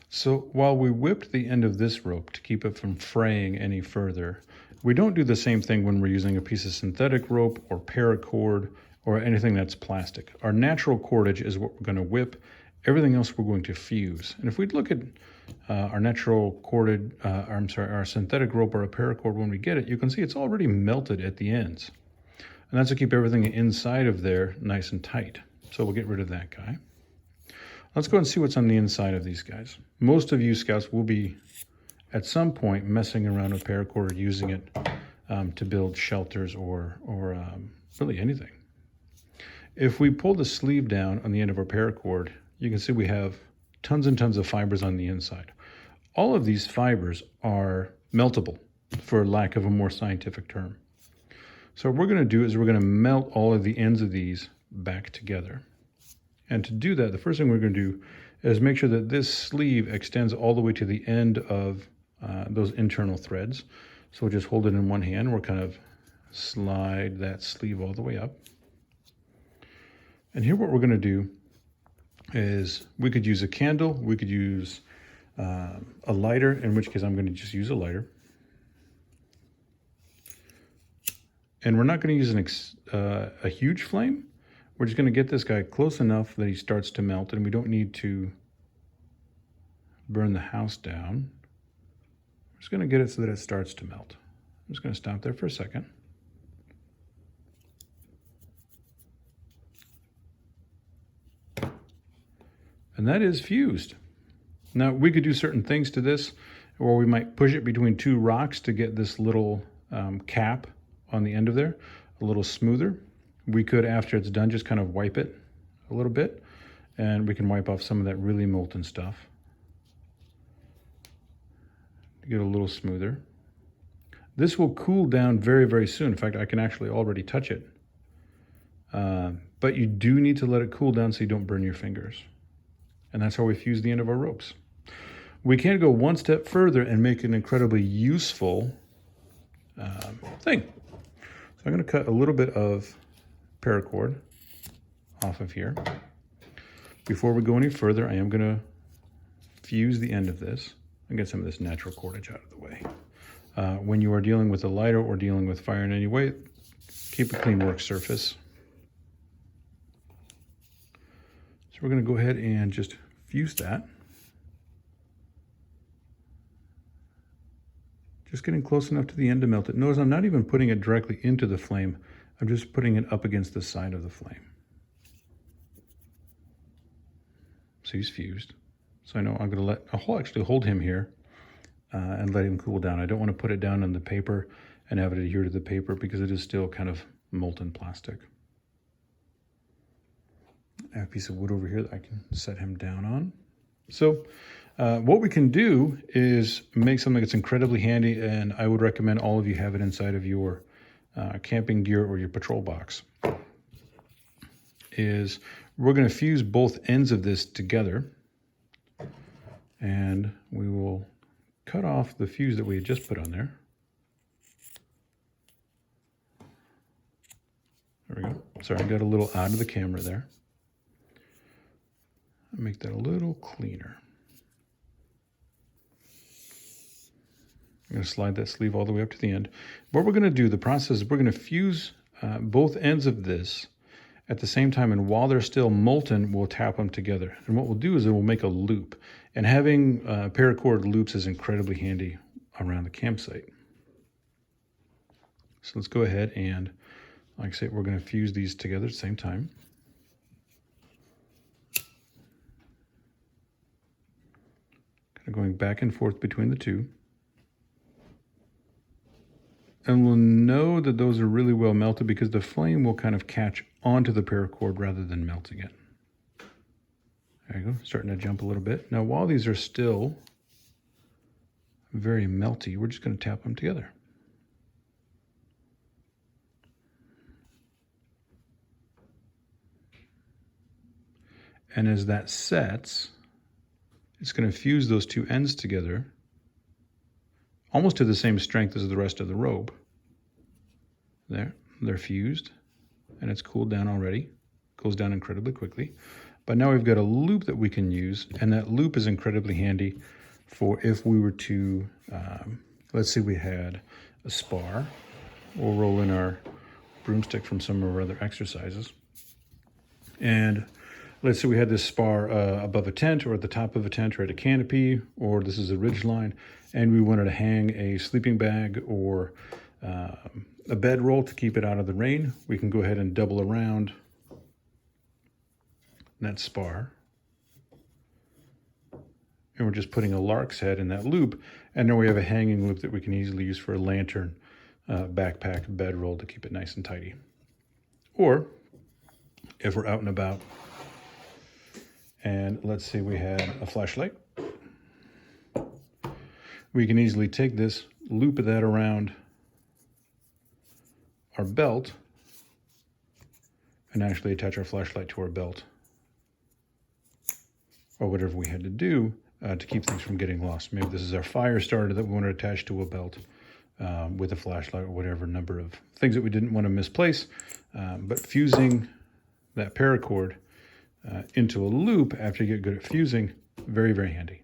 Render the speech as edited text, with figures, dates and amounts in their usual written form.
So while we whipped the end of this rope to keep it from fraying any further, we don't do the same thing when we're using a piece of synthetic rope or paracord or anything that's plastic. Our natural cordage is what we're going to whip. Everything else we're going to fuse. And if we look at our natural corded, our synthetic rope or a paracord when we get it, you can see it's already melted at the ends. And that's to keep everything inside of there nice and tight. So we'll get rid of that guy. Let's go and see what's on the inside of these guys. Most of you scouts will be, at some point, messing around with paracord or using it to build shelters or really anything. If we pull the sleeve down on the end of our paracord, you can see we have tons and tons of fibers on the inside. All of these fibers are meltable, for lack of a more scientific term. So what we're going to do is we're going to melt all of the ends of these back together. And to do that, the first thing we're going to do is make sure that this sleeve extends all the way to the end of those internal threads. So we'll just hold it in one hand. We'll kind of slide that sleeve all the way up. And here what we're going to do is we could use a candle. We could use a lighter, in which case I'm going to just use a lighter. And we're not going to use a huge flame. We're just going to get this guy close enough that he starts to melt, and we don't need to burn the house down. We're just going to get it so that it starts to melt. I'm just going to stop there for a second. And that is fused. Now, we could do certain things to this, or we might push it between two rocks to get this little cap on the end of there a little smoother. We could, after it's done, just kind of wipe it a little bit, and we can wipe off some of that really molten stuff to get a little smoother. This will cool down very, very soon. In fact, I can actually already touch it. But you do need to let it cool down so you don't burn your fingers. And that's how we fuse the end of our ropes. We can go one step further and make an incredibly useful thing. So I'm going to cut a little bit of paracord off of here. Before we go any further, I am going to fuse the end of this and get some of this natural cordage out of the way. When you are dealing with a lighter or dealing with fire in any way, keep a clean work surface. So we're going to go ahead and just fuse that. Just getting close enough to the end to melt it. Notice I'm not even putting it directly into the flame. I'm just putting it up against the side of the flame. So he's fused. So I know I'm going to I'll actually hold him here and let him cool down. I don't want to put it down on the paper and have it adhere to the paper because it is still kind of molten plastic. I have a piece of wood over here that I can set him down on. So what we can do is make something that's incredibly handy, and I would recommend all of you have it inside of your camping gear or your patrol box. Is we're going to fuse both ends of this together, and we will cut off the fuse that we had just put on there. There we go. Sorry, I got a little out of the camera there. Make that a little cleaner. I'm going to slide that sleeve all the way up to the end. What we're going to do, the process is we're going to fuse both ends of this at the same time, and while they're still molten, we'll tap them together. And what we'll do is it will make a loop. And having paracord loops is incredibly handy around the campsite. So let's go ahead and, like I say, we're going to fuse these together at the same time. Going back and forth between the two. And we'll know that those are really well melted because the flame will kind of catch onto the paracord rather than melting it. There you go, starting to jump a little bit. Now while these are still very melty, we're just going to tap them together. And as that sets, it's going to fuse those two ends together almost to the same strength as the rest of the rope. There, they're fused, and it's cooled down already. Cools down incredibly quickly. But now we've got a loop that we can use, and that loop is incredibly handy for if we were to, let's say we had a spar. We'll roll in our broomstick from some of our other exercises. And let's say we had this spar above a tent or at the top of a tent or at a canopy, or this is a ridge line, and we wanted to hang a sleeping bag or a bedroll to keep it out of the rain. We can go ahead and double around that spar. And we're just putting a lark's head in that loop, and then we have a hanging loop that we can easily use for a lantern, backpack, bedroll to keep it nice and tidy. Or if we're out and about, and let's say we had a flashlight, we can easily take this, loop that around our belt, and actually attach our flashlight to our belt, or whatever we had to do to keep things from getting lost. Maybe this is our fire starter that we want to attach to a belt with a flashlight, or whatever number of things that we didn't want to misplace. But fusing that paracord into a loop after you get good at fusing, very, very handy.